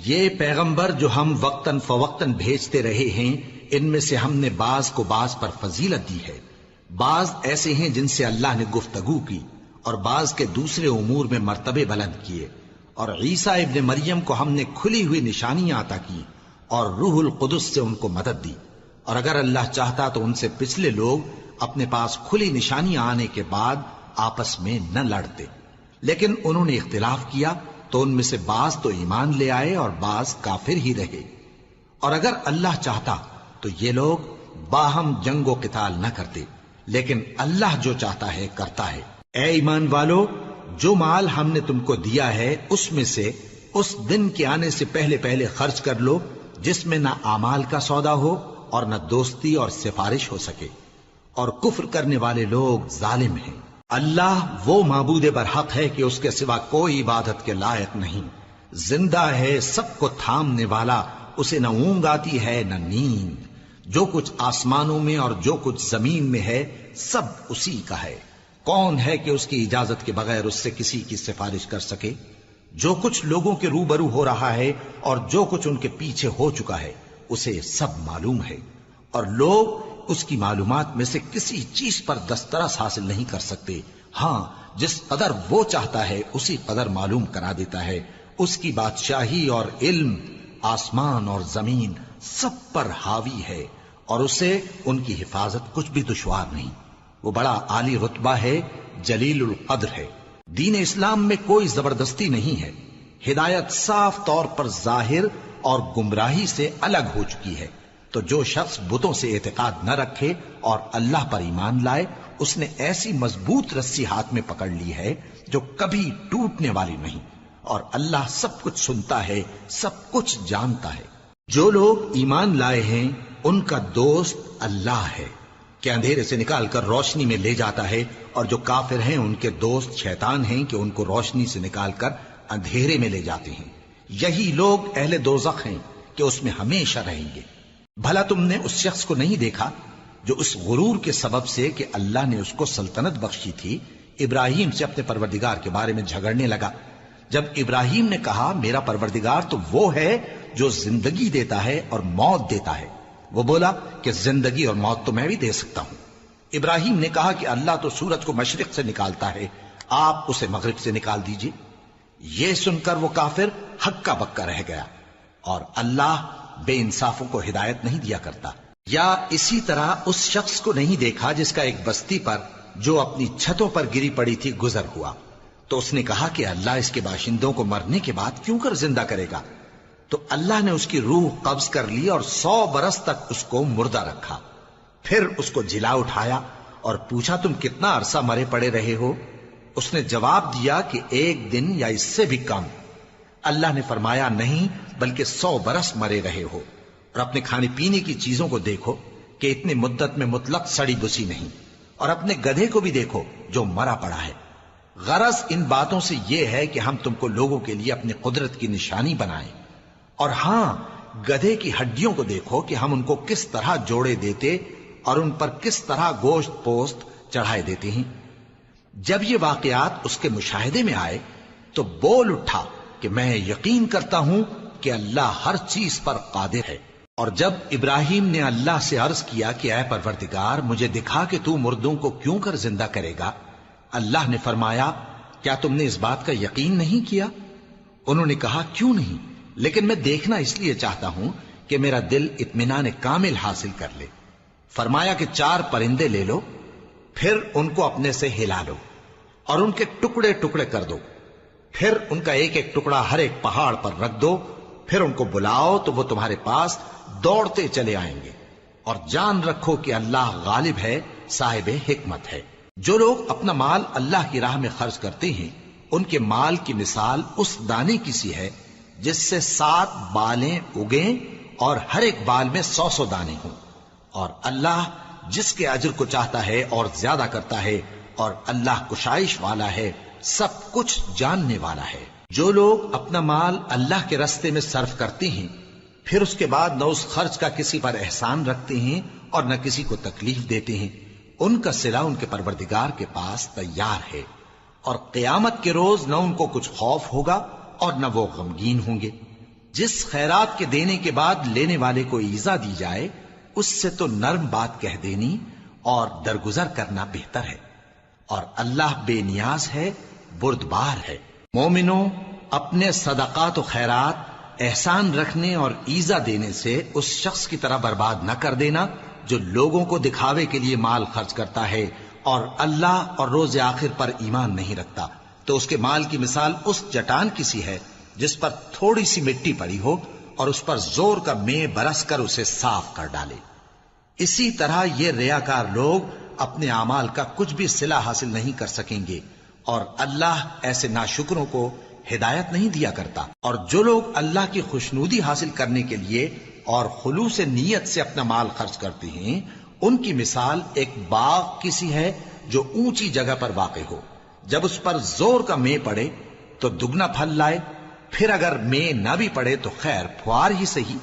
یہ پیغمبر جو ہم وقتاً فوقتاً بھیجتے رہے ہیں، ان میں سے ہم نے بعض کو بعض پر فضیلت دی ہے، بعض ایسے ہیں جن سے اللہ نے گفتگو کی، اور بعض کے دوسرے امور میں مرتبے بلند کیے، اور عیسیٰ ابن مریم کو ہم نے کھلی ہوئی نشانیاں عطا کی اور روح القدس سے ان کو مدد دی، اور اگر اللہ چاہتا تو ان سے پچھلے لوگ اپنے پاس کھلی نشانیاں آنے کے بعد آپس میں نہ لڑتے، لیکن انہوں نے اختلاف کیا تو ان میں سے بعض تو ایمان لے آئے اور بعض کافر ہی رہے، اور اگر اللہ چاہتا تو یہ لوگ باہم جنگ و قتال نہ کرتے، لیکن اللہ جو چاہتا ہے کرتا ہے۔ اے ایمان والو، جو مال ہم نے تم کو دیا ہے اس میں سے اس دن کے آنے سے پہلے پہلے خرچ کر لو جس میں نہ اعمال کا سودا ہو اور نہ دوستی اور سفارش ہو سکے، اور کفر کرنے والے لوگ ظالم ہیں۔ اللہ وہ معبود برحق ہے کہ اس کے سوا کوئی عبادت کے لائق نہیں، زندہ ہے، سب کو تھامنے والا، اسے نہ اونگ آتی ہے نہ نیند، جو کچھ آسمانوں میں اور جو کچھ زمین میں ہے سب اسی کا ہے۔ کون ہے کہ اس کی اجازت کے بغیر اس سے کسی کی سفارش کر سکے؟ جو کچھ لوگوں کے روبرو ہو رہا ہے اور جو کچھ ان کے پیچھے ہو چکا ہے اسے سب معلوم ہے، اور لوگ اس کی معلومات میں سے کسی چیز پر دسترس حاصل نہیں کر سکتے، ہاں جس قدر وہ چاہتا ہے اسی قدر معلوم کرا دیتا ہے۔ اس کی بادشاہی اور علم آسمان اور زمین سب پر حاوی ہے، اور اسے ان کی حفاظت کچھ بھی دشوار نہیں۔ وہ بڑا عالی رتبہ ہے، جلیل القدر ہے۔ دین اسلام میں کوئی زبردستی نہیں ہے، ہدایت صاف طور پر ظاہر اور گمراہی سے الگ ہو چکی ہے، تو جو شخص بتوں سے اعتقاد نہ رکھے اور اللہ پر ایمان لائے، اس نے ایسی مضبوط رسی ہاتھ میں پکڑ لی ہے جو کبھی ٹوٹنے والی نہیں، اور اللہ سب کچھ سنتا ہے، سب کچھ جانتا ہے۔ جو لوگ ایمان لائے ہیں ان کا دوست اللہ ہے کہ اندھیرے سے نکال کر روشنی میں لے جاتا ہے، اور جو کافر ہیں ان کے دوست شیطان ہیں کہ ان کو روشنی سے نکال کر اندھیرے میں لے جاتے ہیں۔ یہی لوگ اہل دوزخ ہیں کہ اس میں ہمیشہ رہیں گے۔ بھلا تم نے اس شخص کو نہیں دیکھا جو اس غرور کے سبب سے کہ اللہ نے اس کو سلطنت بخشی تھی، ابراہیم سے اپنے پروردگار کے بارے میں جھگڑنے لگا؟ جب ابراہیم نے کہا میرا پروردگار تو وہ ہے جو زندگی دیتا ہے اور موت دیتا ہے، وہ بولا کہ زندگی اور موت تو میں بھی دے سکتا ہوں۔ ابراہیم نے کہا کہ اللہ تو سورج کو مشرق سے نکالتا ہے، آپ اسے مغرب سے نکال دیجئے۔ یہ سن کر وہ کافر ہکا بکا رہ گیا، اور اللہ بے انصافوں کو ہدایت نہیں دیا کرتا۔ یا اسی طرح اس شخص کو نہیں دیکھا جس کا ایک بستی پر جو اپنی چھتوں پر گری پڑی تھی گزر ہوا، تو اس نے کہا کہ اللہ اس کے باشندوں کو مرنے کے بعد کیوں کر زندہ کرے گا؟ تو اللہ نے اس کی روح قبض کر لی اور 100 برس تک اس کو مردہ رکھا، پھر اس کو جلا اٹھایا اور پوچھا تم کتنا عرصہ مرے پڑے رہے ہو؟ اس نے جواب دیا کہ 1 دن یا اس سے بھی کم۔ اللہ نے فرمایا نہیں بلکہ 100 برس مرے رہے ہو، اور اپنے کھانے پینے کی چیزوں کو دیکھو کہ اتنی مدت میں مطلق سڑی بسی نہیں، اور اپنے گدھے کو بھی دیکھو جو مرا پڑا ہے۔ غرض ان باتوں سے یہ ہے کہ ہم تم کو لوگوں کے لیے اپنی قدرت کی نشانی بنائیں، اور ہاں گدھے کی ہڈیوں کو دیکھو کہ ہم ان کو کس طرح جوڑے دیتے اور ان پر کس طرح گوشت پوست چڑھائے دیتے ہیں۔ جب یہ واقعات اس کے مشاہدے میں آئے تو بول اٹھا کہ میں یقین کرتا ہوں کہ اللہ ہر چیز پر قادر ہے۔ اور جب ابراہیم نے اللہ سے عرض کیا کہ اے پروردگار مجھے دکھا کہ تو مردوں کو کیوں کر زندہ کرے گا، اللہ نے فرمایا کیا تم نے اس بات کا یقین نہیں کیا؟ انہوں نے کہا کیوں نہیں، لیکن میں دیکھنا اس لیے چاہتا ہوں کہ میرا دل اطمینان کامل حاصل کر لے۔ فرمایا کہ 4 پرندے لے لو، پھر ان کو اپنے سے ہلا لو اور ان کے ٹکڑے ٹکڑے کر دو، پھر ان کا ایک ایک ٹکڑا ہر ایک پہاڑ پر رکھ دو، پھر ان کو بلاؤ تو وہ تمہارے پاس دوڑتے چلے آئیں گے، اور جان رکھو کہ اللہ غالب ہے، صاحب حکمت ہے۔ جو لوگ اپنا مال اللہ کی راہ میں خرچ کرتے ہیں ان کے مال کی مثال اس دانے کی سی ہے جس سے 7 بالیں اگیں اور ہر ایک بال میں 100 دانے ہوں، اور اللہ جس کے اجر کو چاہتا ہے اور زیادہ کرتا ہے، اور اللہ کشائش والا ہے، سب کچھ جاننے والا ہے۔ جو لوگ اپنا مال اللہ کے راستے میں صرف کرتے ہیں پھر اس کے بعد نہ اس خرچ کا کسی پر احسان رکھتے ہیں اور نہ کسی کو تکلیف دیتے ہیں، ان کا صلہ ان کے پروردگار کے پاس تیار ہے، اور قیامت کے روز نہ ان کو کچھ خوف ہوگا اور نہ وہ غمگین ہوں گے۔ جس خیرات کے دینے کے بعد لینے والے کو ایذا دی جائے اس سے تو نرم بات کہہ دینی اور درگزر کرنا بہتر ہے، اور اللہ بے نیاز ہے، بردبار ہے۔ مومنوں، اپنے صدقات و خیرات احسان رکھنے اور ایذا دینے سے اس شخص کی طرح برباد نہ کر دینا جو لوگوں کو دکھاوے کے لیے مال خرچ کرتا ہے اور اللہ اور روز آخر پر ایمان نہیں رکھتا، تو اس کے مال کی مثال اس چٹان کی سی ہے جس پر تھوڑی سی مٹی پڑی ہو اور اس پر زور کا مے برس کر اسے صاف کر ڈالے۔ اسی طرح یہ ریاکار لوگ اپنے اعمال کا کچھ بھی صلہ حاصل نہیں کر سکیں گے، اور اللہ ایسے ناشکروں کو ہدایت نہیں دیا کرتا۔ اور جو لوگ اللہ کی خوشنودی حاصل کرنے کے لیے اور خلوص نیت سے اپنا مال خرچ کرتے ہیں، ان کی مثال ایک باغ کی سی ہے جو اونچی جگہ پر واقع ہو، جب اس پر زور کا مے پڑے تو دگنا پھل لائے، پھر اگر مے نہ بھی پڑے تو خیر پھوار ہی صحیح،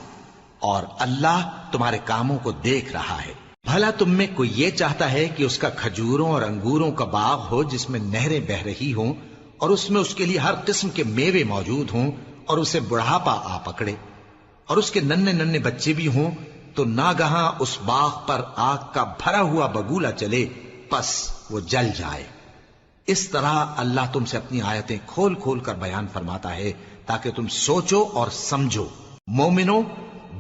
اور اللہ تمہارے کاموں کو دیکھ رہا ہے۔ بھلا تم میں کوئی یہ چاہتا ہے کہ اس کا کھجوروں اور انگوروں کا باغ ہو جس میں نہریں بہ رہی ہوں اور اس میں اس کے لیے ہر قسم کے میوے موجود ہوں، اور اسے بڑھاپا آ پکڑے اور اس کے ننھے ننھے بچے بھی ہوں، تو ناگہاں اس باغ پر آگ کا بھرا ہوا بگولا چلے، پس وہ جل جائے۔ اس طرح اللہ تم سے اپنی آیتیں کھول کھول کر بیان فرماتا ہے تاکہ تم سوچو اور سمجھو۔ مومنو،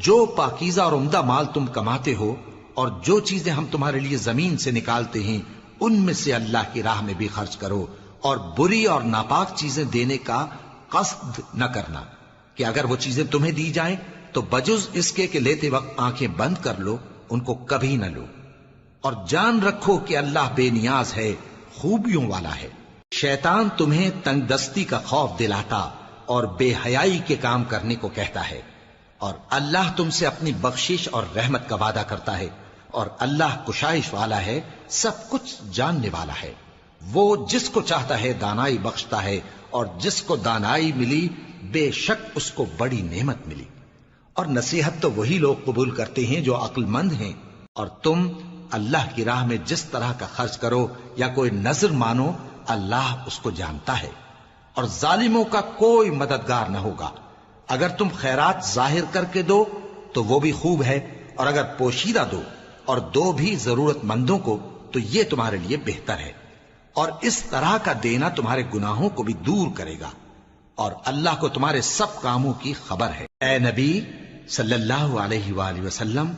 جو پاکیزہ اور عمدہ مال تم کماتے ہو اور جو چیزیں ہم تمہارے لیے زمین سے نکالتے ہیں ان میں سے اللہ کی راہ میں بھی خرچ کرو، اور بری اور ناپاک چیزیں دینے کا قصد نہ کرنا کہ اگر وہ چیزیں تمہیں دی جائیں تو بجز اس کے کہ لیتے وقت آنکھیں بند کر لو، ان کو کبھی نہ لو، اور جان رکھو کہ اللہ بے نیاز ہے، خوبیوں والا ہے۔ شیطان تمہیں تنگ دستی کا خوف دلاتا اور بے حیائی کے کام کرنے کو کہتا ہے، اور اللہ تم سے اپنی بخشش اور رحمت کا وعدہ کرتا ہے، اور اللہ کشائش والا ہے، سب کچھ جاننے والا ہے۔ وہ جس کو چاہتا ہے دانائی بخشتا ہے، اور جس کو دانائی ملی بے شک اس کو بڑی نعمت ملی۔ اور نصیحت تو وہی لوگ قبول کرتے ہیں جو عقل مند ہیں، اور تم اللہ کی راہ میں جس طرح کا خرچ کرو یا کوئی نذر مانو، اللہ اس کو جانتا ہے، اور ظالموں کا کوئی مددگار نہ ہوگا۔ اگر تم خیرات ظاہر کر کے دو تو وہ بھی خوب ہے، اور اگر پوشیدہ دو اور دو بھی ضرورت مندوں کو تو یہ تمہارے لیے بہتر ہے، اور اس طرح کا دینا تمہارے گناہوں کو بھی دور کرے گا، اور اللہ کو تمہارے سب کاموں کی خبر ہے۔ اے نبی صلی اللہ علیہ وآلہ وسلم،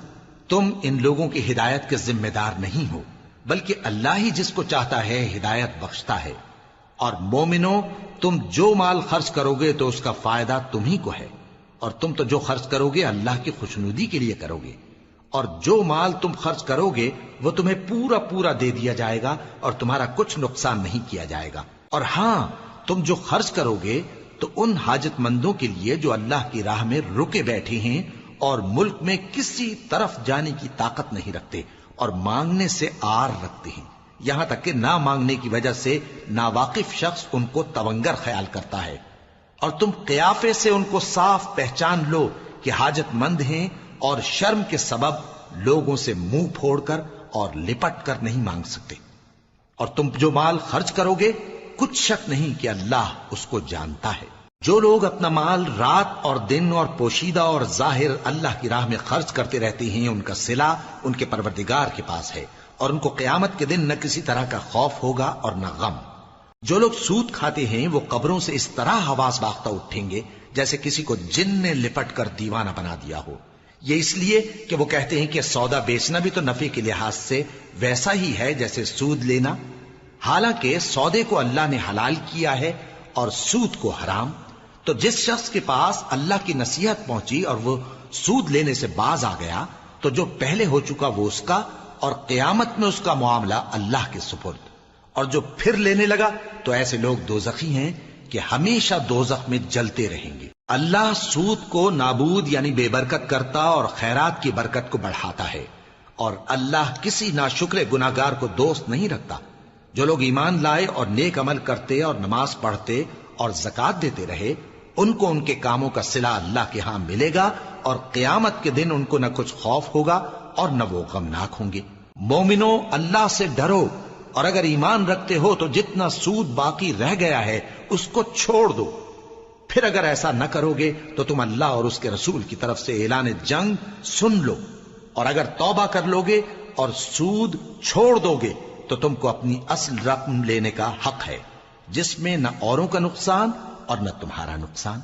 تم ان لوگوں کی ہدایت کے ذمہ دار نہیں ہو، بلکہ اللہ ہی جس کو چاہتا ہے ہدایت بخشتا ہے۔ اور مومنو، تم جو مال خرچ کرو گے تو اس کا فائدہ تم ہی کو ہے، اور تم تو جو خرچ کرو گے اللہ کی خوشنودی کے لیے کرو گے، اور جو مال تم خرچ کرو گے وہ تمہیں پورا پورا دے دیا جائے گا اور تمہارا کچھ نقصان نہیں کیا جائے گا۔ اور ہاں، تم جو خرچ کرو گے تو ان حاجت مندوں کے لیے جو اللہ کی راہ میں رکے بیٹھے ہیں اور ملک میں کسی طرف جانے کی طاقت نہیں رکھتے اور مانگنے سے آر رکھتے ہیں، یہاں تک کہ نہ مانگنے کی وجہ سے ناواقف شخص ان کو تونگر خیال کرتا ہے، اور تم قیافے سے ان کو صاف پہچان لو کہ حاجت مند ہیں، اور شرم کے سبب لوگوں سے منہ پھوڑ کر اور لپٹ کر نہیں مانگ سکتے۔ اور تم جو مال خرچ کرو گے کچھ شک نہیں کہ اللہ اس کو جانتا ہے۔ جو لوگ اپنا مال رات اور دن اور پوشیدہ اور ظاہر اللہ کی راہ میں خرچ کرتے رہتے ہیں، ان کا صلہ ان کے پروردگار کے پاس ہے، اور ان کو قیامت کے دن نہ کسی طرح کا خوف ہوگا اور نہ غم۔ جو لوگ سود کھاتے ہیں وہ قبروں سے اس طرح حواس باختہ اٹھیں گے جیسے کسی کو جن نے لپٹ کر دیوانہ بنا دیا ہو، یہ اس لیے کہ وہ کہتے ہیں کہ سودا بیچنا بھی تو نفع کے لحاظ سے ویسا ہی ہے جیسے سود لینا، حالانکہ سودے کو اللہ نے حلال کیا ہے اور سود کو حرام۔ تو جس شخص کے پاس اللہ کی نصیحت پہنچی اور وہ سود لینے سے باز آ گیا تو جو پہلے ہو چکا وہ اس کا، اور قیامت میں اس کا معاملہ اللہ کے سپرد، اور جو پھر لینے لگا تو ایسے لوگ دوزخی ہیں کہ ہمیشہ دوزخ میں جلتے رہیں گے۔ اللہ سود کو نابود یعنی بے برکت کرتا اور خیرات کی برکت کو بڑھاتا ہے، اور اللہ کسی ناشکر گناہگار کو دوست نہیں رکھتا۔ جو لوگ ایمان لائے اور نیک عمل کرتے اور نماز پڑھتے اور زکوٰۃ دیتے رہے، ان کو ان کے کاموں کا صلہ اللہ کے ہاں ملے گا، اور قیامت کے دن ان کو نہ کچھ خوف ہوگا اور نہ وہ غمناک ہوں گے۔ مومنو، اللہ سے ڈرو، اور اگر ایمان رکھتے ہو تو جتنا سود باقی رہ گیا ہے اس کو چھوڑ دو، پھر اگر ایسا نہ کرو گے تو تم اللہ اور اس کے رسول کی طرف سے اعلان جنگ سن لو، اور اگر توبہ کر لو گے اور سود چھوڑ دو گے تو تم کو اپنی اصل رقم لینے کا حق ہے، جس میں نہ اوروں کا نقصان اور نہ تمہارا نقصان۔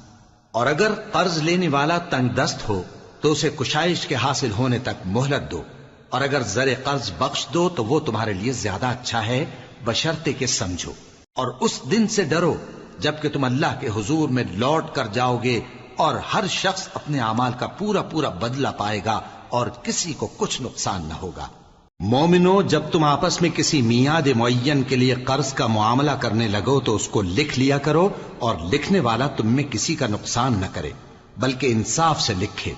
اور اگر قرض لینے والا تنگ دست ہو تو اسے کشائش کے حاصل ہونے تک مہلت دو، اور اگر زر قرض بخش دو تو وہ تمہارے لیے زیادہ اچھا ہے، بشرطے کہ سمجھو۔ اور اس دن سے ڈرو جبکہ تم اللہ کے حضور میں لوٹ کر جاؤ گے، اور ہر شخص اپنے اعمال کا پورا پورا بدلہ پائے گا اور کسی کو کچھ نقصان نہ ہوگا۔ مومنو، جب تم آپس میں کسی میعاد معین کے لیے قرض کا معاملہ کرنے لگو تو اس کو لکھ لیا کرو، اور لکھنے والا تم میں کسی کا نقصان نہ کرے بلکہ انصاف سے لکھے۔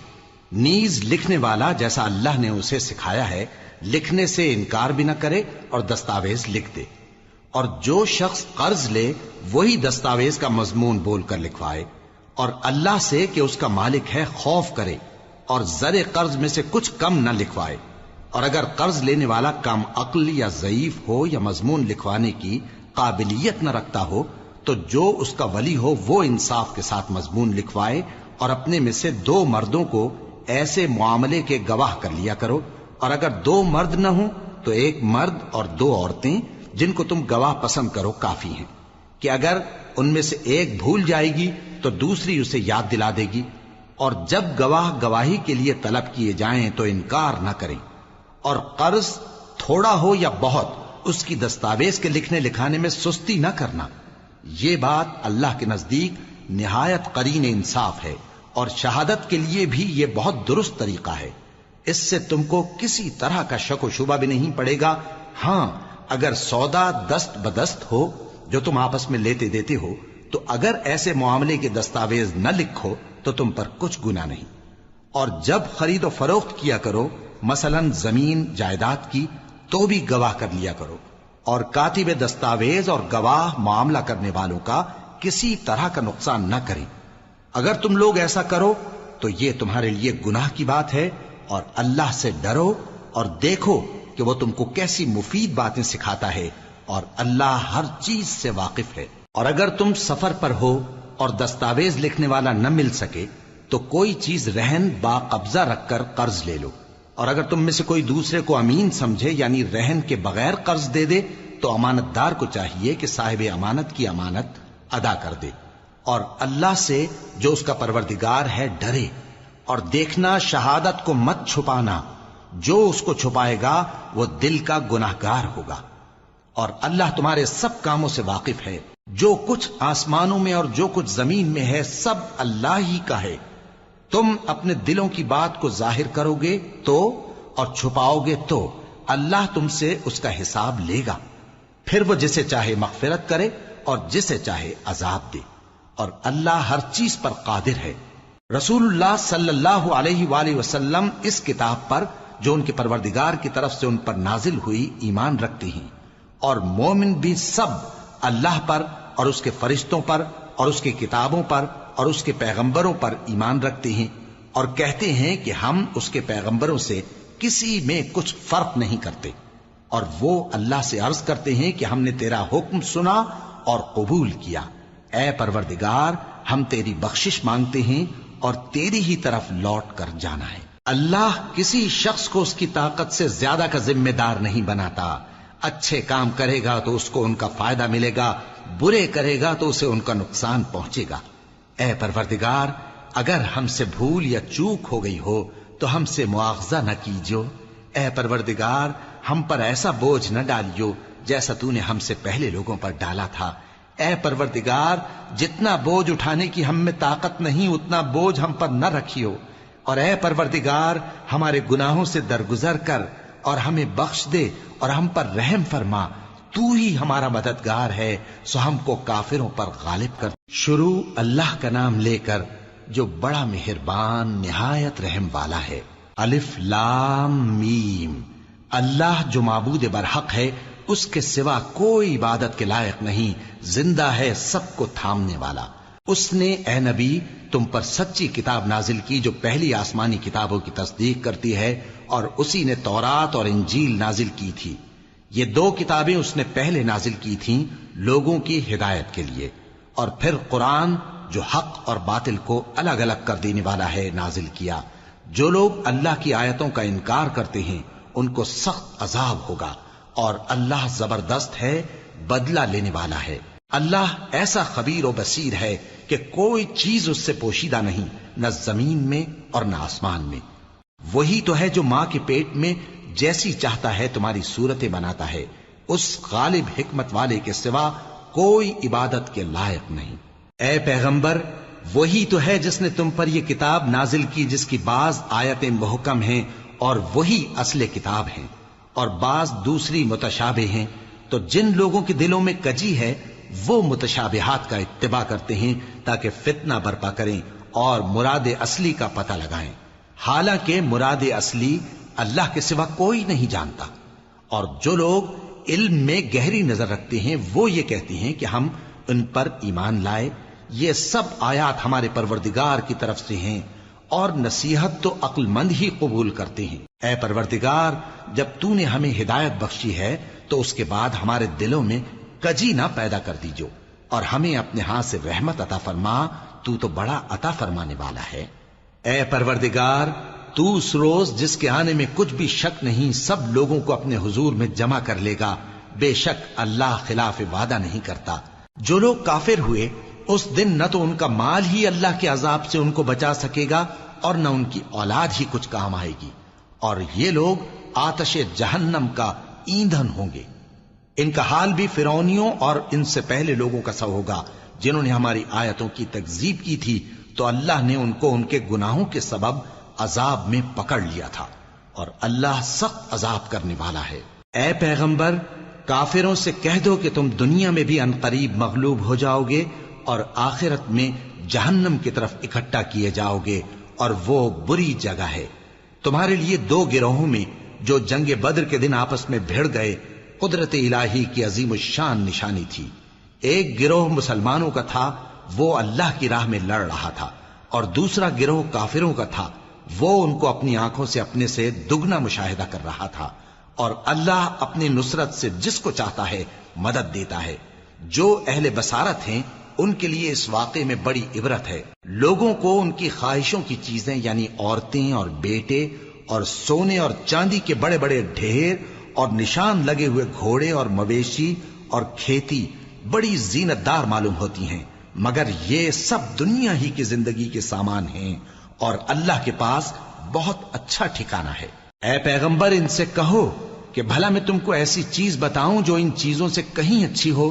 نیز لکھنے والا جیسا اللہ نے اسے سکھایا ہے لکھنے سے انکار بھی نہ کرے اور دستاویز لکھ دے، اور جو شخص قرض لے وہی دستاویز کا مضمون بول کر لکھوائے، اور اللہ سے کہ اس کا مالک ہے خوف کرے، اور زر قرض میں سے کچھ کم نہ لکھوائے۔ اور اگر قرض لینے والا کم عقل یا ضعیف ہو یا مضمون لکھوانے کی قابلیت نہ رکھتا ہو تو جو اس کا ولی ہو وہ انصاف کے ساتھ مضمون لکھوائے، اور اپنے میں سے 2 مردوں کو ایسے معاملے کے گواہ کر لیا کرو، اور اگر 2 مرد نہ ہوں تو 1 مرد اور 2 عورتیں جن کو تم گواہ پسند کرو کافی ہیں، کہ اگر ان میں سے ایک بھول جائے گی تو دوسری اسے یاد دلا دے گی۔ اور جب گواہ گواہی کے لیے طلب کیے جائیں تو انکار نہ کریں، اور قرض تھوڑا ہو یا بہت اس کی دستاویز کے لکھنے لکھانے میں سستی نہ کرنا۔ یہ بات اللہ کے نزدیک نہایت قرین انصاف ہے، اور شہادت کے لیے بھی یہ بہت درست طریقہ ہے۔ اس سے تم کو کسی طرح کا شک و شبہ بھی نہیں پڑے گا۔ ہاں، اگر سودا دست بدست ہو جو تم آپس میں لیتے دیتے ہو تو اگر ایسے معاملے کے دستاویز نہ لکھو تو تم پر کچھ گناہ نہیں۔ اور جب خرید و فروخت کیا کرو، مثلا زمین جائیداد کی، تو بھی گواہ کر لیا کرو، اور کاتب دستاویز اور گواہ معاملہ کرنے والوں کا کسی طرح کا نقصان نہ کریں۔ اگر تم لوگ ایسا کرو تو یہ تمہارے لیے گناہ کی بات ہے، اور اللہ سے ڈرو اور دیکھو کہ وہ تم کو کیسی مفید باتیں سکھاتا ہے، اور اللہ ہر چیز سے واقف ہے۔ اور اگر تم سفر پر ہو اور دستاویز لکھنے والا نہ مل سکے تو کوئی چیز رہن با قبضہ رکھ کر قرض لے لو، اور اگر تم میں سے کوئی دوسرے کو امین سمجھے یعنی رہن کے بغیر قرض دے دے تو امانت دار کو چاہیے کہ صاحب امانت کی امانت ادا کر دے، اور اللہ سے جو اس کا پروردگار ہے ڈرے، اور دیکھنا شہادت کو مت چھپانا، جو اس کو چھپائے گا وہ دل کا گناہگار ہوگا۔ اور اللہ تمہارے سب کاموں سے واقف ہے، جو کچھ آسمانوں میں اور جو کچھ زمین میں ہے سب اللہ ہی کا ہے۔ تم اپنے دلوں کی بات کو ظاہر کرو گے تو اور چھپاؤ گے تو اللہ تم سے اس کا حساب لے گا، پھر وہ جسے چاہے مغفرت کرے اور جسے چاہے عذاب دے، اور اللہ ہر چیز پر قادر ہے۔ رسول اللہ صلی اللہ علیہ وآلہ وسلم اس کتاب پر جو ان کے پروردگار کی طرف سے ان پر نازل ہوئی ایمان رکھتے ہیں، اور مومن بھی سب اللہ پر اور اس کے فرشتوں پر اور اس کی کتابوں پر اور اس کے پیغمبروں پر ایمان رکھتے ہیں، اور کہتے ہیں کہ ہم اس کے پیغمبروں سے کسی میں کچھ فرق نہیں کرتے، اور وہ اللہ سے عرض کرتے ہیں کہ ہم نے تیرا حکم سنا اور قبول کیا۔ اے پروردگار، ہم تیری بخشش مانگتے ہیں اور تیری ہی طرف لوٹ کر جانا ہے۔ اللہ کسی شخص کو اس کی طاقت سے زیادہ کا ذمہ دار نہیں بناتا۔ اچھے کام کرے گا تو اس کو ان کا فائدہ ملے گا، برے کرے گا تو اسے ان کا نقصان پہنچے گا۔ اے پروردگار، اگر ہم سے بھول یا چوک ہو گئی ہو تو ہم سے مواخذہ نہ کیجو۔ اے پروردگار، ہم پر ایسا بوجھ نہ ڈالیو جیسا تو نے ہم سے پہلے لوگوں پر ڈالا تھا۔ اے پروردگار، جتنا بوجھ اٹھانے کی ہم میں طاقت نہیں اتنا بوجھ ہم پر نہ رکھیو، اور اے پروردگار ہمارے گناہوں سے درگزر کر اور ہمیں بخش دے اور ہم پر رحم فرما، تو ہی ہمارا مددگار ہے، سو ہم کو کافروں پر غالب کر۔ شروع اللہ کا نام لے کر جو بڑا مہربان نہایت رحم والا ہے۔ الف لام میم۔ اللہ جو معبود برحق ہے، اس کے سوا کوئی عبادت کے لائق نہیں، زندہ ہے، سب کو تھامنے والا۔ اس نے اے نبی تم پر سچی کتاب نازل کی جو پہلی آسمانی کتابوں کی تصدیق کرتی ہے، اور اسی نے تورات اور انجیل نازل کی تھی۔ یہ 2 کتابیں اس نے پہلے نازل کی تھیں لوگوں کی ہدایت کے لیے، اور پھر قرآن جو حق اور باطل کو الگ الگ کر دینے والا ہے نازل کیا۔ جو لوگ اللہ کی آیتوں کا انکار کرتے ہیں ان کو سخت عذاب ہوگا، اور اللہ زبردست ہے، بدلہ لینے والا ہے۔ اللہ ایسا خبیر و بصیر ہے کہ کوئی چیز اس سے پوشیدہ نہیں، نہ زمین میں اور نہ آسمان میں۔ وہی تو ہے جو ماں کے پیٹ میں جیسی چاہتا ہے تمہاری صورتیں بناتا ہے، اس غالب حکمت والے کے سوا کوئی عبادت کے لائق نہیں۔ اے پیغمبر، وہی تو ہے جس نے تم پر یہ کتاب نازل کی جس کی بعض آیتیں محکم ہیں اور وہی اصل کتاب ہیں، اور بعض دوسری متشابہ ہیں۔ تو جن لوگوں کے دلوں میں کجی ہے وہ متشابہات کا اتباع کرتے ہیں تاکہ فتنہ برپا کریں اور مراد اصلی کا پتہ لگائیں، حالانکہ مراد اصلی اللہ کے سوا کوئی نہیں جانتا۔ اور جو لوگ علم میں گہری نظر رکھتے ہیں وہ یہ کہتے ہیں کہ ہم ان پر ایمان لائے، یہ سب آیات ہمارے پروردگار کی طرف سے ہیں، اور نصیحت تو عقل مند ہی قبول کرتے ہیں۔ اے پروردگار، جب تو نے ہمیں ہدایت بخشی ہے تو اس کے بعد ہمارے دلوں میں کجی نہ پیدا کر دیجو، اور ہمیں اپنے ہاتھ سے رحمت عطا فرما، تو بڑا عطا فرمانے والا ہے۔ اے پروردگار، تو اس روز جس کے آنے میں کچھ بھی شک نہیں سب لوگوں کو اپنے حضور میں جمع کر لے گا، بے شک اللہ خلاف وعدہ نہیں کرتا۔ جو لوگ کافر ہوئے اس دن نہ تو ان کا مال ہی اللہ کے عذاب سے ان کو بچا سکے گا اور نہ ان کی اولاد ہی کچھ کام آئے گی، اور یہ لوگ آتش جہنم کا ایندھن ہوں گے۔ ان کا حال بھی فرعونیوں اور ان سے پہلے لوگوں کا سا ہوگا جنہوں نے ہماری آیتوں کی تکذیب کی تھی، تو اللہ نے ان کو ان کے گناہوں کے سبب عذاب میں پکڑ لیا تھا، اور اللہ سخت عذاب کرنے والا ہے۔ اے پیغمبر، کافروں سے کہہ دو کہ تم دنیا میں بھی عنقریب مغلوب ہو جاؤ گے اور آخرت میں جہنم کی طرف اکٹھا کیے جاؤ گے، اور وہ بری جگہ ہے۔ تمہارے لیے دو گروہوں میں جو جنگ بدر کے دن آپس میں بھڑ گئے قدرت الہی کی عظیم الشان نشانی تھی۔ ایک گروہ مسلمانوں کا تھا، وہ اللہ کی راہ میں لڑ رہا تھا، اور دوسرا گروہ کافروں کا تھا، وہ ان کو اپنی آنکھوں سے اپنے سے دگنا مشاہدہ کر رہا تھا۔ اور اللہ اپنی نصرت سے جس کو چاہتا ہے مدد دیتا ہے۔ جو اہل بصارت ہیں ان کے لیے اس واقعے میں بڑی عبرت ہے۔ لوگوں کو ان کی خواہشوں کی چیزیں یعنی عورتیں اور بیٹے اور سونے اور چاندی کے بڑے بڑے ڈھیر اور نشان لگے ہوئے گھوڑے اور مویشی اور کھیتی بڑی زینت دار معلوم ہوتی ہیں، مگر یہ سب دنیا ہی کی زندگی کے سامان ہیں، اور اللہ کے پاس بہت اچھا ٹھکانہ ہے۔ اے پیغمبر، ان سے کہو کہ بھلا میں تم کو ایسی چیز بتاؤں جو ان چیزوں سے کہیں اچھی ہو؟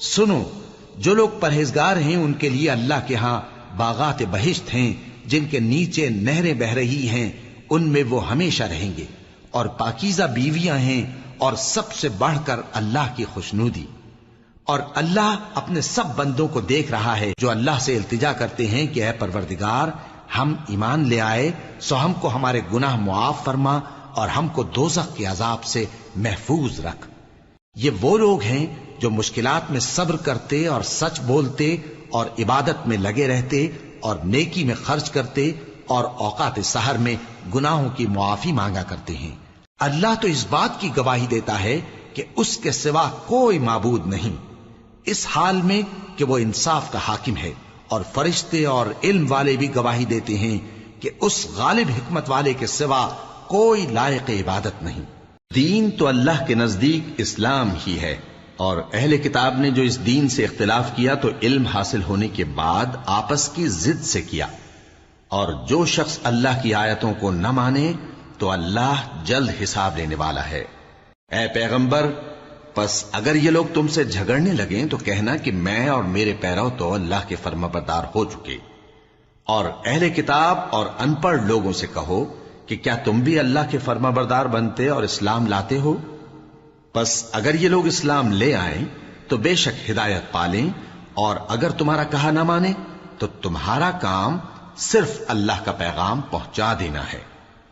سنو، جو لوگ پرہیزگار ہیں ان کے لیے اللہ کے ہاں باغات بہشت ہیں جن کے نیچے نہریں بہ رہی ہیں، ان میں وہ ہمیشہ رہیں گے، اور پاکیزہ بیویاں ہیں، اور سب سے بڑھ کر اللہ کی خوشنودی۔ اور اللہ اپنے سب بندوں کو دیکھ رہا ہے جو اللہ سے التجا کرتے ہیں کہ اے پروردگار، ہم ایمان لے آئے سو ہم کو ہمارے گناہ معاف فرما اور ہم کو دوزخ کے عذاب سے محفوظ رکھ۔ یہ وہ لوگ ہیں جو مشکلات میں صبر کرتے اور سچ بولتے اور عبادت میں لگے رہتے اور نیکی میں خرچ کرتے اور اوقات سحر میں گناہوں کی معافی مانگا کرتے ہیں۔ اللہ تو اس بات کی گواہی دیتا ہے کہ اس کے سوا کوئی معبود نہیں، اس حال میں کہ وہ انصاف کا حاکم ہے، اور فرشتے اور علم والے بھی گواہی دیتے ہیں کہ اس غالب حکمت والے کے سوا کوئی لائق عبادت نہیں۔ دین تو اللہ کے نزدیک اسلام ہی ہے، اور اہل کتاب نے جو اس دین سے اختلاف کیا تو علم حاصل ہونے کے بعد آپس کی ضد سے کیا، اور جو شخص اللہ کی آیتوں کو نہ مانے تو اللہ جلد حساب لینے والا ہے۔ اے پیغمبر، پس اگر یہ لوگ تم سے جھگڑنے لگیں تو کہنا کہ میں اور میرے پیرو تو اللہ کے فرمانبردار ہو چکے، اور اہل کتاب اور ان پڑھ لوگوں سے کہو کہ کیا تم بھی اللہ کے فرمانبردار بنتے اور اسلام لاتے ہو؟ پس اگر یہ لوگ اسلام لے آئیں تو بے شک ہدایت پالیں، اور اگر تمہارا کہا نہ مانے تو تمہارا کام صرف اللہ کا پیغام پہنچا دینا ہے،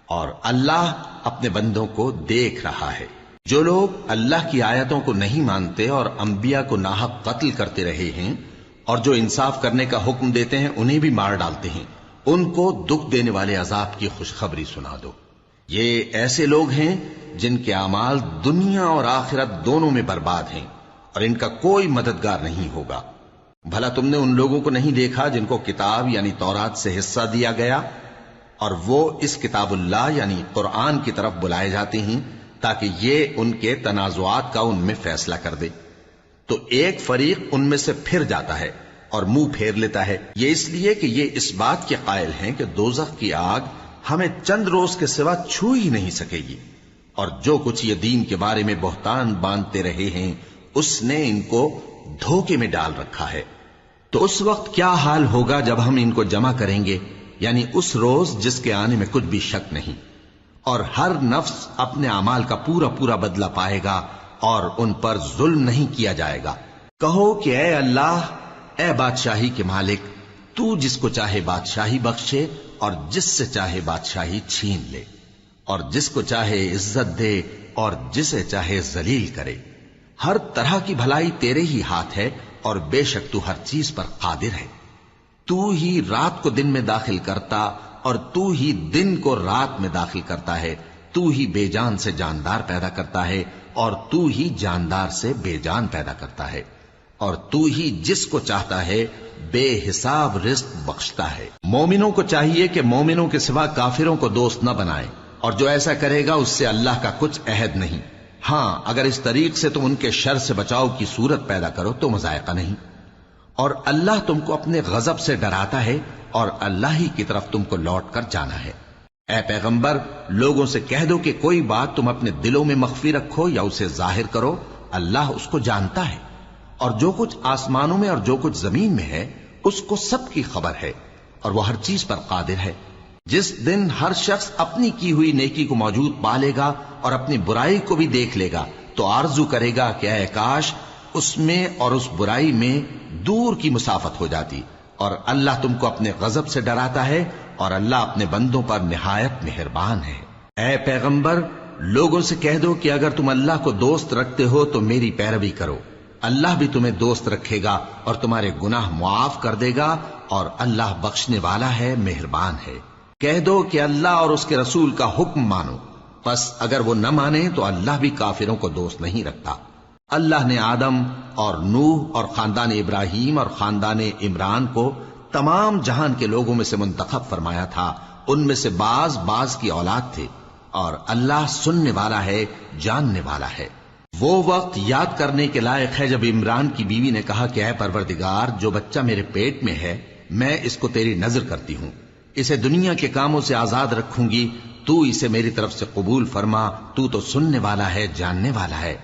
اور اللہ اپنے بندوں کو دیکھ رہا ہے۔ جو لوگ اللہ کی آیتوں کو نہیں مانتے اور انبیاء کو ناحق قتل کرتے رہے ہیں اور جو انصاف کرنے کا حکم دیتے ہیں انہیں بھی مار ڈالتے ہیں، ان کو دکھ دینے والے عذاب کی خوشخبری سنا دو۔ یہ ایسے لوگ ہیں جن کے اعمال دنیا اور آخرت دونوں میں برباد ہیں، اور ان کا کوئی مددگار نہیں ہوگا۔ بھلا تم نے ان لوگوں کو نہیں دیکھا جن کو کتاب یعنی تورات سے حصہ دیا گیا اور وہ اس کتاب اللہ یعنی قرآن کی طرف بلائے جاتے ہیں تاکہ یہ ان کے تنازعات کا ان میں فیصلہ کر دے؟ تو ایک فریق ان میں سے پھر جاتا ہے اور منہ پھیر لیتا ہے، یہ اس لیے کہ یہ اس بات کے قائل ہیں کہ دوزخ کی آگ ہمیں چند روز کے سوا چھو ہی نہیں سکے گی، اور جو کچھ یہ دین کے بارے میں بہتان باندھتے رہے ہیں اس نے ان کو دھوکے میں ڈال رکھا ہے۔ تو اس وقت کیا حال ہوگا جب ہم ان کو جمع کریں گے، یعنی اس روز جس کے آنے میں کچھ بھی شک نہیں، اور ہر نفس اپنے اعمال کا پورا پورا بدلہ پائے گا اور ان پر ظلم نہیں کیا جائے گا۔ کہو کہ اے اللہ، اے بادشاہی کے مالک، تو جس کو چاہے بادشاہی بخشے اور جس سے چاہے بادشاہی چھین لے، اور جس کو چاہے عزت دے اور جسے چاہے ذلیل کرے۔ ہر طرح کی بھلائی تیرے ہی ہاتھ ہے اور بے شک تو ہر چیز پر قادر ہے۔ تو ہی رات کو دن میں داخل کرتا اور تو ہی دن کو رات میں داخل کرتا ہے، تو ہی بے جان سے جاندار پیدا کرتا ہے اور تو ہی جاندار سے بے جان پیدا کرتا ہے، اور تو ہی جس کو چاہتا ہے بے حساب رزق بخشتا ہے۔ مومنوں کو چاہیے کہ مومنوں کے سوا کافروں کو دوست نہ بنائیں، اور جو ایسا کرے گا اس سے اللہ کا کچھ عہد نہیں۔ ہاں، اگر اس طریق سے تم ان کے شر سے بچاؤ کی صورت پیدا کرو تو مذائقہ نہیں، اور اللہ تم کو اپنے غضب سے ڈراتا ہے اور اللہ ہی کی طرف تم کو لوٹ کر جانا ہے۔ اے پیغمبر، لوگوں سے کہہ دو کہ کوئی بات تم اپنے دلوں میں مخفی رکھو یا اسے ظاہر کرو، اللہ اس کو جانتا ہے، اور جو کچھ آسمانوں میں اور جو کچھ زمین میں ہے اس کو سب کی خبر ہے، اور وہ ہر چیز پر قادر ہے۔ جس دن ہر شخص اپنی کی ہوئی نیکی کو موجود پا لے گا اور اپنی برائی کو بھی دیکھ لے گا تو آرزو کرے گا کہ اے کاش اس میں اور اس برائی میں دور کی مسافت ہو جاتی، اور اللہ تم کو اپنے غضب سے ڈراتا ہے اور اللہ اپنے بندوں پر نہایت مہربان ہے۔ اے پیغمبر، لوگوں سے کہہ دو کہ اگر تم اللہ کو دوست رکھتے ہو تو میری پیروی کرو، اللہ بھی تمہیں دوست رکھے گا اور تمہارے گناہ معاف کر دے گا، اور اللہ بخشنے والا ہے، مہربان ہے۔ کہہ دو کہ اللہ اور اس کے رسول کا حکم مانو، پس اگر وہ نہ مانے تو اللہ بھی کافروں کو دوست نہیں رکھتا۔ اللہ نے آدم اور نوح اور خاندان ابراہیم اور خاندان عمران کو تمام جہان کے لوگوں میں سے منتخب فرمایا تھا، ان میں سے بعض کی اولاد تھے، اور اللہ سننے والا ہے، جاننے والا ہے۔ وہ وقت یاد کرنے کے لائق ہے جب عمران کی بیوی نے کہا کہ اے پروردگار، جو بچہ میرے پیٹ میں ہے میں اس کو تیری نذر کرتی ہوں، اسے دنیا کے کاموں سے آزاد رکھوں گی، تو اسے میری طرف سے قبول فرما، تو سننے والا ہے، جاننے والا ہے۔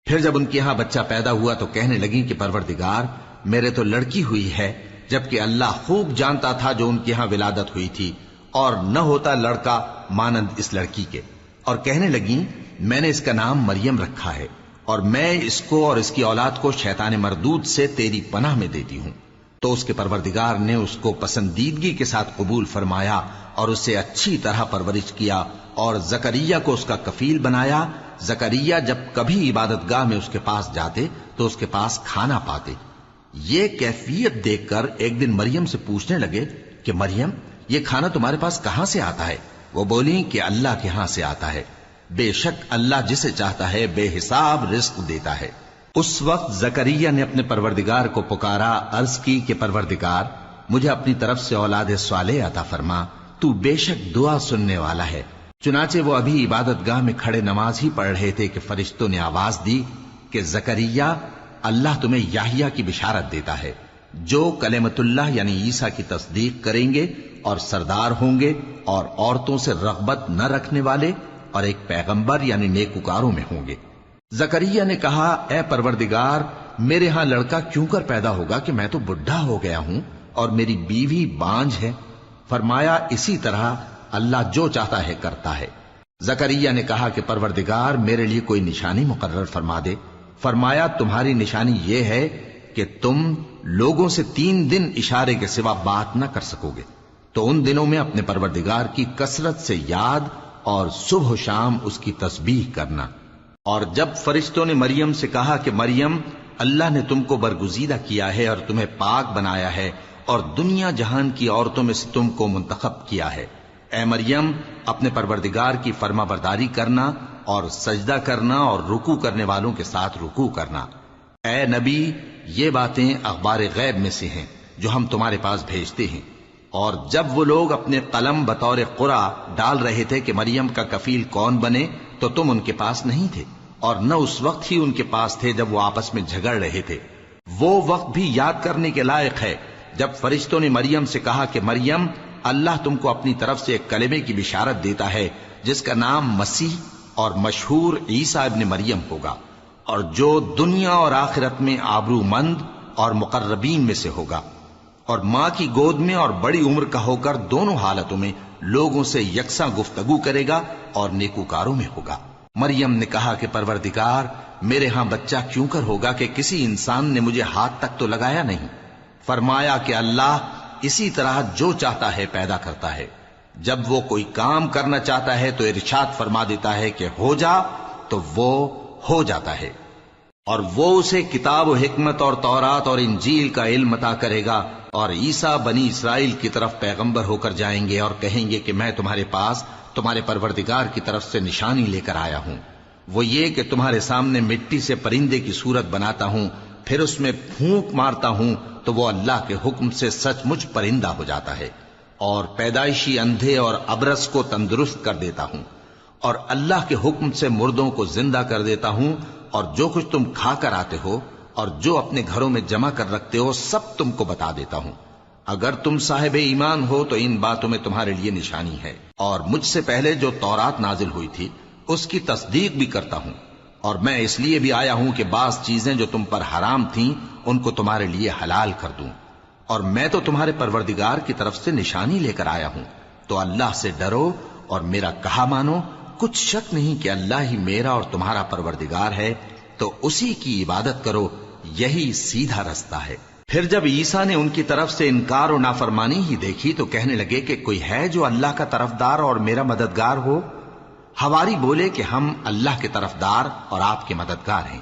پھر جب ان کے ہاں بچہ پیدا ہوا تو کہنے لگی کہ پروردگار، میرے تو لڑکی ہوئی ہے، جبکہ اللہ خوب جانتا تھا جو ان کے ہاں ولادت ہوئی تھی، اور نہ ہوتا لڑکا مانند اس لڑکی کے۔ اور کہنے لگی میں نے اس کا نام مریم رکھا ہے، اور میں اس کو اور اس کی اولاد کو شیطان مردود سے تیری پناہ میں دیتی ہوں۔ تو اس کے پروردگار نے اس کو پسندیدگی کے ساتھ قبول فرمایا اور اسے اچھی طرح پرورش کیا، اور زکریا کو اس کا کفیل بنایا۔ زکریا جب کبھی عبادت گاہ میں اس کے پاس جاتے تو اس کے پاس کھانا پاتے۔ یہ کیفیت دیکھ کر ایک دن مریم سے پوچھنے لگے کہ مریم، یہ کھانا تمہارے پاس کہاں سے آتا ہے؟ وہ بولی کہ اللہ کے ہاں سے آتا ہے، بے شک اللہ جسے چاہتا ہے بے حساب رزق دیتا ہے۔ اس وقت زکریا نے اپنے پروردگار کو پکارا، عرض کی کہ پروردگار، مجھے اپنی طرف سے اولاد صالح عطا فرما، تو بے شک دعا سننے والا ہے۔ چنانچہ وہ ابھی عبادت گاہ میں کھڑے نماز ہی پڑھ رہے تھے کہ فرشتوں نے آواز دی کہ زکریا، اللہ تمہیں یحییٰ کی بشارت دیتا ہے، جو کلمۃ اللہ یعنی عیسیٰ کی تصدیق کریں گے اور سردار ہوں گے اور عورتوں سے رغبت نہ رکھنے والے، اور ایک پیغمبر یعنی نیکوکاروں میں ہوں گے۔ زکریا نے کہا، اے پروردگار، میرے ہاں لڑکا کیوں کر پیدا ہوگا کہ میں تو بڈھا ہو گیا ہوں اور میری بیوی بانجھ ہے؟ فرمایا، اسی طرح اللہ جو چاہتا ہے کرتا ہے۔ زکریا نے کہا کہ پروردگار، میرے لیے کوئی نشانی مقرر فرما دے۔ فرمایا، تمہاری نشانی یہ ہے کہ تم لوگوں سے 3 دن اشارے کے سوا بات نہ کر سکو گے، تو ان دنوں میں اپنے پروردگار کی کثرت سے یاد اور صبح و شام اس کی تسبیح کرنا۔ اور جب فرشتوں نے مریم سے کہا کہ مریم، اللہ نے تم کو برگزیدہ کیا ہے اور تمہیں پاک بنایا ہے اور دنیا جہان کی عورتوں میں سے تم کو منتخب کیا ہے، اے مریم، اپنے پروردگار کی فرما برداری کرنا اور سجدہ کرنا اور رکوع کرنے والوں کے ساتھ رکوع کرنا۔ اے نبی، یہ باتیں اخبار غیب میں سے ہیں جو ہم تمہارے پاس بھیجتے ہیں۔ اور جب وہ لوگ اپنے قلم بطور قرعہ ڈال رہے تھے کہ مریم کا کفیل کون بنے تو تم ان کے پاس نہیں تھے، اور نہ اس وقت ہی ان کے پاس تھے جب وہ آپس میں جھگڑ رہے تھے۔ وہ وقت بھی یاد کرنے کے لائق ہے جب فرشتوں نے مریم سے کہا کہ مریم، اللہ تم کو اپنی طرف سے ایک کلمے کی بشارت دیتا ہے جس کا نام مسیح اور مشہور عیسیٰ ابن مریم ہوگا، اور جو دنیا اور آخرت میں آبرو مند اور مقربین میں سے ہوگا، اور ماں کی گود میں اور بڑی عمر کا ہو کر دونوں حالتوں میں لوگوں سے یکساں گفتگو کرے گا اور نیکوکاروں میں ہوگا۔ مریم نے کہا کہ پروردگار، میرے ہاں بچہ کیوں کر ہوگا کہ کسی انسان نے مجھے ہاتھ تک تو لگایا نہیں۔ فرمایا کہ اللہ اسی طرح جو چاہتا ہے پیدا کرتا ہے، جب وہ کوئی کام کرنا چاہتا ہے تو ارشاد فرما دیتا ہے کہ ہو جا تو وہ ہو جاتا ہے، اور وہ اسے کتاب و حکمت اور تورات اور انجیل کا علم عطا کرے گا، اور عیسیٰ بنی اسرائیل کی طرف پیغمبر ہو کر جائیں گے اور کہیں گے کہ میں تمہارے پاس تمہارے پروردگار کی طرف سے نشانی لے کر آیا ہوں، وہ یہ کہ تمہارے سامنے مٹی سے پرندے کی صورت بناتا ہوں، پھر اس میں پھونک مارتا ہوں تو وہ اللہ کے حکم سے سچ مچ پرندہ ہو جاتا ہے، اور پیدائشی اندھے اور ابرص کو تندرست کر دیتا ہوں، اور اللہ کے حکم سے مردوں کو زندہ کر دیتا ہوں، اور جو کچھ تم کھا کر آتے ہو اور جو اپنے گھروں میں جمع کر رکھتے ہو سب تم کو بتا دیتا ہوں۔ اگر تم صاحب ایمان ہو تو ان باتوں میں تمہارے لیے نشانی ہے، اور مجھ سے پہلے جو تورات نازل ہوئی تھی اس کی تصدیق بھی کرتا ہوں، اور میں اس لیے بھی آیا ہوں کہ بعض چیزیں جو تم پر حرام تھیں ان کو تمہارے لیے حلال کر دوں، اور میں تو تمہارے پروردگار کی طرف سے نشانی لے کر آیا ہوں، تو اللہ سے ڈرو اور میرا کہا مانو۔ کچھ شک نہیں کہ اللہ ہی میرا اور تمہارا پروردگار ہے، تو اسی کی عبادت کرو، یہی سیدھا رستہ ہے۔ پھر جب عیسیٰ نے ان کی طرف سے انکار و نافرمانی ہی دیکھی تو کہنے لگے کہ کوئی ہے جو اللہ کا طرفدار اور میرا مددگار ہو؟ حواری بولے کہ ہم اللہ کے طرفدار اور آپ کے مددگار ہیں،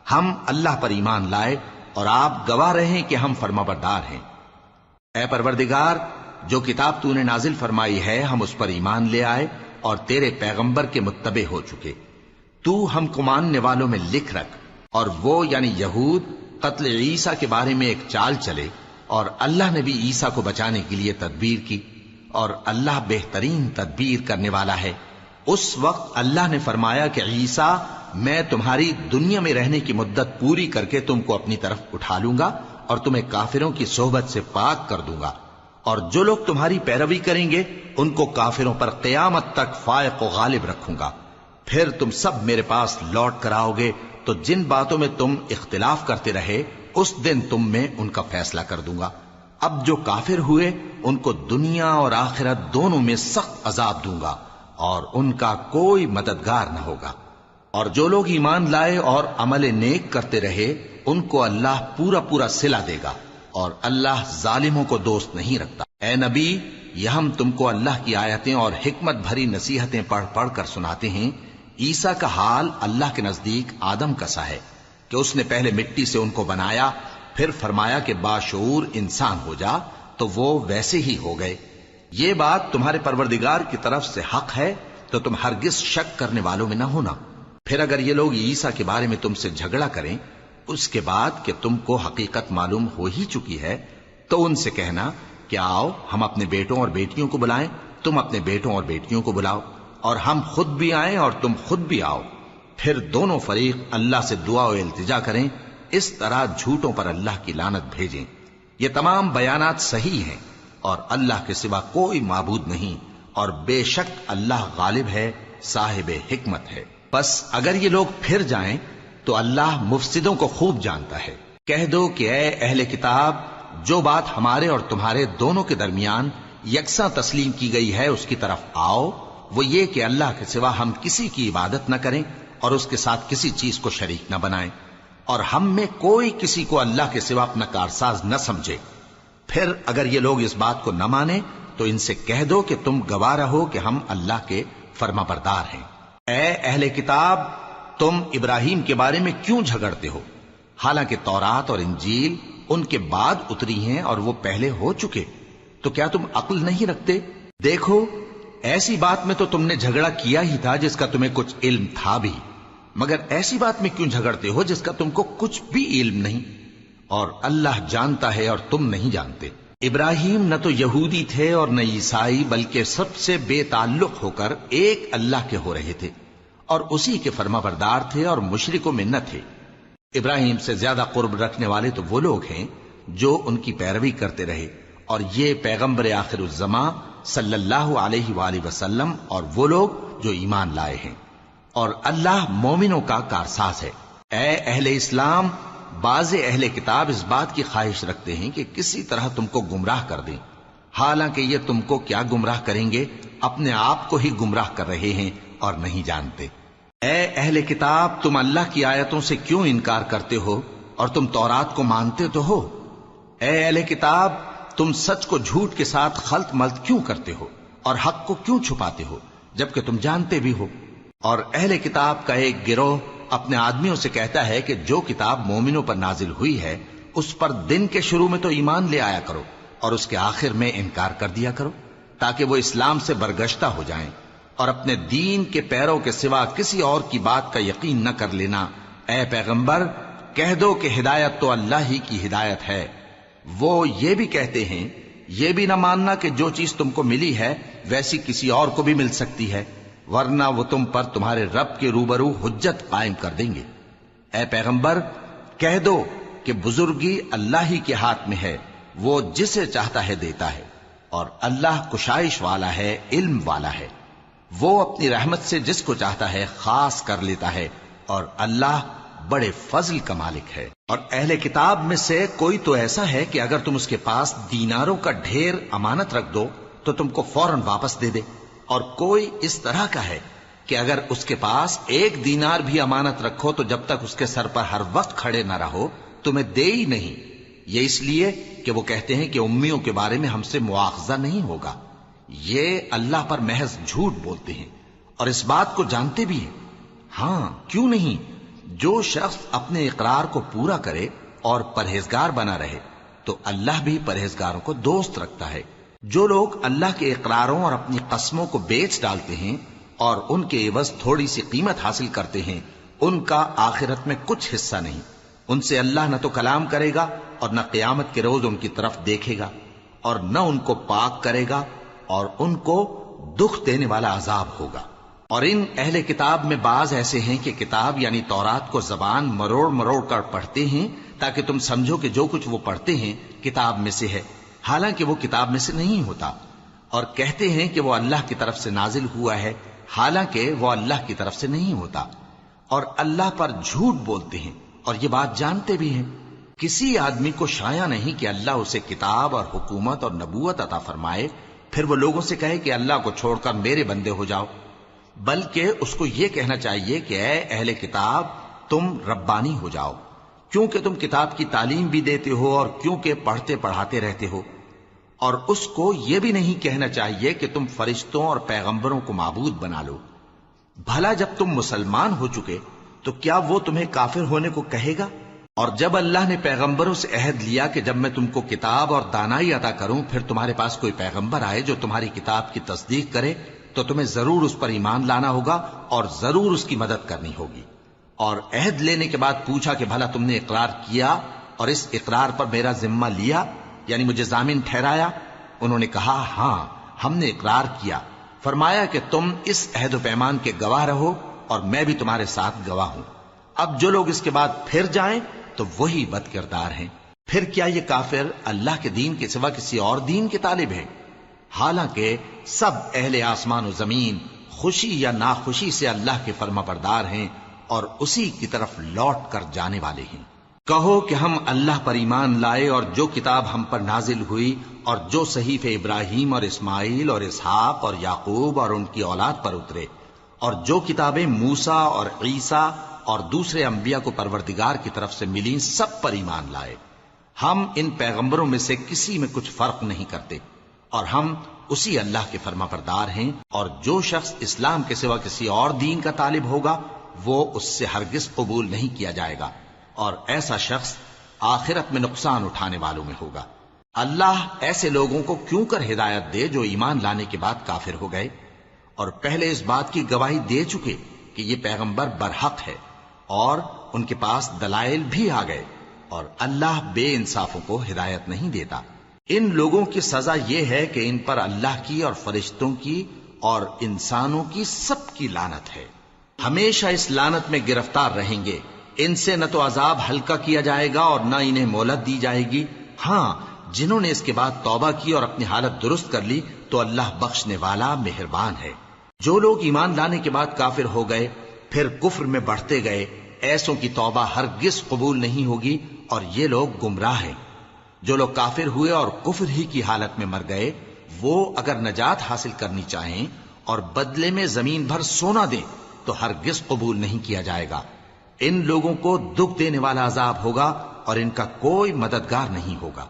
ہم اللہ پر ایمان لائے اور آپ گواہ رہیں کہ ہم فرمانبردار ہیں۔ اے پروردگار، جو کتاب تو نے نازل فرمائی ہے ہم اس پر ایمان لے آئے اور تیرے پیغمبر کے متبع ہو چکے، تو ہم کو ماننے والوں میں لکھ رکھ۔ اور وہ یعنی یہود قتل عیسیٰ کے بارے میں ایک چال چلے، اور اللہ نے بھی عیسیٰ کو بچانے کے لیے تدبیر کی، اور اللہ بہترین تدبیر کرنے والا ہے۔ اس وقت اللہ نے فرمایا کہ عیسیٰ، میں تمہاری دنیا میں رہنے کی مدت پوری کر کے تم کو اپنی طرف اٹھا لوں گا اور تمہیں کافروں کی صحبت سے پاک کر دوں گا، اور جو لوگ تمہاری پیروی کریں گے ان کو کافروں پر قیامت تک فائق و غالب رکھوں گا۔ پھر تم سب میرے پاس لوٹ کر آؤ گے تو جن باتوں میں تم اختلاف کرتے رہے اس دن تم میں ان کا فیصلہ کر دوں گا۔ اب جو کافر ہوئے ان کو دنیا اور آخرت دونوں میں سخت عذاب دوں گا، اور ان کا کوئی مددگار نہ ہوگا۔ اور جو لوگ ایمان لائے اور عمل نیک کرتے رہے ان کو اللہ پورا پورا صلہ دے گا، اور اللہ ظالموں کو دوست نہیں رکھتا۔ اے نبی، یہ ہم تم کو اللہ کی آیتیں اور حکمت بھری نصیحتیں پڑھ پڑھ کر سناتے ہیں۔ عیسیٰ کا حال اللہ کے نزدیک آدم کا سا ہے کہ اس نے پہلے مٹی سے ان کو بنایا، پھر فرمایا کہ باشعور انسان ہو جا، تو وہ ویسے ہی ہو گئے۔ یہ بات تمہارے پروردگار کی طرف سے حق ہے، تو تم ہرگز شک کرنے والوں میں نہ ہونا۔ پھر اگر یہ لوگ عیسیٰ کے بارے میں تم سے جھگڑا کریں اس کے بعد کہ تم کو حقیقت معلوم ہو ہی چکی ہے، تو ان سے کہنا کہ آؤ ہم اپنے بیٹوں اور بیٹیوں کو بلائیں، تم اپنے بیٹوں اور بیٹیوں کو بلاؤ، اور ہم خود بھی آئیں اور تم خود بھی آؤ، پھر دونوں فریق اللہ سے دعا و التجا کریں، اس طرح جھوٹوں پر اللہ کی لعنت بھیجیں۔ یہ تمام بیانات صحیح ہیں، اور اللہ کے سوا کوئی معبود نہیں، اور بے شک اللہ غالب ہے، صاحب حکمت ہے۔ بس اگر یہ لوگ پھر جائیں تو اللہ مفسدوں کو خوب جانتا ہے۔ کہہ دو کہ اے اہل کتاب، جو بات ہمارے اور تمہارے دونوں کے درمیان یکساں تسلیم کی گئی ہے اس کی طرف آؤ، وہ یہ کہ اللہ کے سوا ہم کسی کی عبادت نہ کریں اور اس کے ساتھ کسی چیز کو شریک نہ بنائیں، اور ہم میں کوئی کسی کو اللہ کے سوا اپنا کارساز نہ سمجھے۔ پھر اگر یہ لوگ اس بات کو نہ مانیں تو ان سے کہہ دو کہ تم گواہ رہو کہ ہم اللہ کے فرما بردار ہیں۔ اے اہل کتاب، تم ابراہیم کے بارے میں کیوں جھگڑتے ہو؟ حالانکہ تورات اور انجیل ان کے بعد اتری ہیں اور وہ پہلے ہو چکے، تو کیا تم عقل نہیں رکھتے؟ دیکھو، ایسی بات میں تو تم نے جھگڑا کیا ہی تھا جس کا تمہیں کچھ علم تھا بھی، مگر ایسی بات میں کیوں جھگڑتے ہو جس کا تم کو کچھ بھی علم نہیں؟ اور اللہ جانتا ہے اور تم نہیں جانتے۔ ابراہیم نہ تو یہودی تھے اور نہ عیسائی، بلکہ سب سے بے تعلق ہو کر ایک اللہ کے ہو رہے تھے اور اسی کے فرما بردار تھے اور مشرکوں میں نہ تھے۔ ابراہیم سے زیادہ قرب رکھنے والے تو وہ لوگ ہیں جو ان کی پیروی کرتے رہے، اور یہ پیغمبر آخر الزماں صلی اللہ علیہ وآلہ وسلم اور وہ لوگ جو ایمان لائے ہیں، اور اللہ مومنوں کا کارساز ہے۔ اے اہل اسلام، بعض اہل کتاب اس بات کی خواہش رکھتے ہیں کہ کسی طرح تم کو گمراہ کر دیں، حالانکہ یہ تم کو کیا گمراہ کریں گے، اپنے آپ کو ہی گمراہ کر رہے ہیں اور نہیں جانتے۔ اے اہل کتاب، تم اللہ کی آیتوں سے کیوں انکار کرتے ہو اور تم تورات کو مانتے تو ہو؟ اے اہل کتاب، تم سچ کو جھوٹ کے ساتھ خلط ملط کیوں کرتے ہو اور حق کو کیوں چھپاتے ہو جبکہ تم جانتے بھی ہو؟ اور اہل کتاب کا ایک گروہ اپنے آدمیوں سے کہتا ہے کہ جو کتاب مومنوں پر نازل ہوئی ہے اس پر دن کے شروع میں تو ایمان لے آیا کرو اور اس کے آخر میں انکار کر دیا کرو، تاکہ وہ اسلام سے برگشتہ ہو جائیں، اور اپنے دین کے پیروں کے سوا کسی اور کی بات کا یقین نہ کر لینا۔ اے پیغمبر، کہہ دو کہ ہدایت تو اللہ ہی کی ہدایت ہے۔ وہ یہ بھی کہتے ہیں، یہ بھی نہ ماننا کہ جو چیز تم کو ملی ہے ویسی کسی اور کو بھی مل سکتی ہے، ورنہ وہ تم پر تمہارے رب کے روبرو حجت قائم کر دیں گے۔ اے پیغمبر، کہہ دو کہ بزرگی اللہ ہی کے ہاتھ میں ہے، وہ جسے چاہتا ہے دیتا ہے، اور اللہ کشائش والا ہے، علم والا ہے۔ وہ اپنی رحمت سے جس کو چاہتا ہے خاص کر لیتا ہے، اور اللہ بڑے فضل کا مالک ہے۔ اور اہل کتاب میں سے کوئی تو ایسا ہے کہ اگر تم اس کے پاس دیناروں کا ڈھیر امانت رکھ دو تو تم کو فوراً واپس دے دے، اور کوئی اس طرح کا ہے کہ اگر اس کے پاس 1 دینار بھی امانت رکھو تو جب تک اس کے سر پر ہر وقت کھڑے نہ رہو تمہیں دے ہی نہیں۔ یہ اس لیے کہ وہ کہتے ہیں کہ امیوں کے بارے میں ہم سے مواخذہ نہیں ہوگا۔ یہ اللہ پر محض جھوٹ بولتے ہیں اور اس بات کو جانتے بھی ہیں۔ ہاں، کیوں نہیں، جو شخص اپنے اقرار کو پورا کرے اور پرہیزگار بنا رہے تو اللہ بھی پرہیزگاروں کو دوست رکھتا ہے۔ جو لوگ اللہ کے اقراروں اور اپنی قسموں کو بیچ ڈالتے ہیں اور ان کے عوض تھوڑی سی قیمت حاصل کرتے ہیں، ان کا آخرت میں کچھ حصہ نہیں۔ ان سے اللہ نہ تو کلام کرے گا اور نہ قیامت کے روز ان کی طرف دیکھے گا، اور نہ ان کو پاک کرے گا، اور ان کو دکھ دینے والا عذاب ہوگا۔ اور ان اہل کتاب میں بعض ایسے ہیں کہ کتاب یعنی تورات کو زبان مروڑ مروڑ کر پڑھتے ہیں تاکہ تم سمجھو کہ جو کچھ وہ پڑھتے ہیں کتاب میں سے ہے، حالانکہ وہ کتاب میں سے نہیں ہوتا، اور کہتے ہیں کہ وہ اللہ کی طرف سے نازل ہوا ہے، حالانکہ وہ اللہ کی طرف سے نہیں ہوتا، اور اللہ پر جھوٹ بولتے ہیں اور یہ بات جانتے بھی ہیں۔ کسی آدمی کو شایع نہیں کہ اللہ اسے کتاب اور حکومت اور نبوت عطا فرمائے پھر وہ لوگوں سے کہے کہ اللہ کو چھوڑ کر میرے بندے ہو جاؤ، بلکہ اس کو یہ کہنا چاہیے کہ اے اہل کتاب، تم ربانی ہو جاؤ، کیونکہ تم کتاب کی تعلیم بھی دیتے ہو اور کیونکہ پڑھتے پڑھاتے رہتے ہو۔ اور اس کو یہ بھی نہیں کہنا چاہیے کہ تم فرشتوں اور پیغمبروں کو معبود بنا لو۔ بھلا جب تم مسلمان ہو چکے تو کیا وہ تمہیں کافر ہونے کو کہے گا؟ اور جب اللہ نے پیغمبروں سے عہد لیا کہ جب میں تم کو کتاب اور دانائی عطا کروں پھر تمہارے پاس کوئی پیغمبر آئے جو تمہاری کتاب کی تصدیق کرے تو تمہیں ضرور اس پر ایمان لانا ہوگا اور ضرور اس کی مدد کرنی ہوگی۔ اور عہد لینے کے بعد پوچھا کہ بھلا تم نے اقرار کیا اور اس اقرار پر میرا ذمہ لیا، یعنی مجھے ضامن ٹھہرایا؟ انہوں نے کہا ہاں، ہم نے اقرار کیا۔ فرمایا کہ تم اس عہد و پیمان کے گواہ رہو اور میں بھی تمہارے ساتھ گواہ ہوں۔ اب جو لوگ اس کے بعد پھر جائیں تو وہی بد کردار ہیں۔ پھر کیا یہ کافر اللہ کے دین کے سوا کسی اور دین کے طالب ہیں؟ حالانکہ سب اہل آسمان و زمین خوشی یا ناخوشی سے اللہ کے فرما بردار ہیں اور اسی کی طرف لوٹ کر جانے والے ہیں۔ کہو کہ ہم اللہ پر ایمان لائے اور جو کتاب ہم پر نازل ہوئی اور جو صحیفے ابراہیم اور اسماعیل اور اسحاق اور یعقوب اور ان کی اولاد پر اترے، اور جو کتابیں موسیٰ اور عیسیٰ اور دوسرے انبیاء کو پروردگار کی طرف سے ملیں، سب پر ایمان لائے۔ ہم ان پیغمبروں میں سے کسی میں کچھ فرق نہیں کرتے، اور ہم اسی اللہ کے فرما بردار ہیں۔ اور جو شخص اسلام کے سوا کسی اور دین کا طالب ہوگا وہ اس سے ہرگز قبول نہیں کیا جائے گا، اور ایسا شخص آخرت میں نقصان اٹھانے والوں میں ہوگا۔ اللہ ایسے لوگوں کو کیوں کر ہدایت دے جو ایمان لانے کے بعد کافر ہو گئے اور پہلے اس بات کی گواہی دے چکے کہ یہ پیغمبر برحق ہے اور ان کے پاس دلائل بھی آ گئے، اور اللہ بے انصافوں کو ہدایت نہیں دیتا۔ ان لوگوں کی سزا یہ ہے کہ ان پر اللہ کی اور فرشتوں کی اور انسانوں کی سب کی لعنت ہے، ہمیشہ اس لعنت میں گرفتار رہیں گے۔ ان سے نہ تو عذاب ہلکا کیا جائے گا اور نہ انہیں مہلت دی جائے گی۔ ہاں، جنہوں نے اس کے بعد توبہ کی اور اپنی حالت درست کر لی تو اللہ بخشنے والا مہربان ہے۔ جو لوگ ایمان لانے کے بعد کافر ہو گئے پھر کفر میں بڑھتے گئے، ایسوں کی توبہ ہرگز قبول نہیں ہوگی اور یہ لوگ گمراہ ہیں۔ جو لوگ کافر ہوئے اور کفر ہی کی حالت میں مر گئے، وہ اگر نجات حاصل کرنی چاہیں اور بدلے میں زمین بھر سونا دیں تو ہرگز قبول نہیں کیا جائے گا۔ ان لوگوں کو دکھ دینے والا عذاب ہوگا اور ان کا کوئی مددگار نہیں ہوگا۔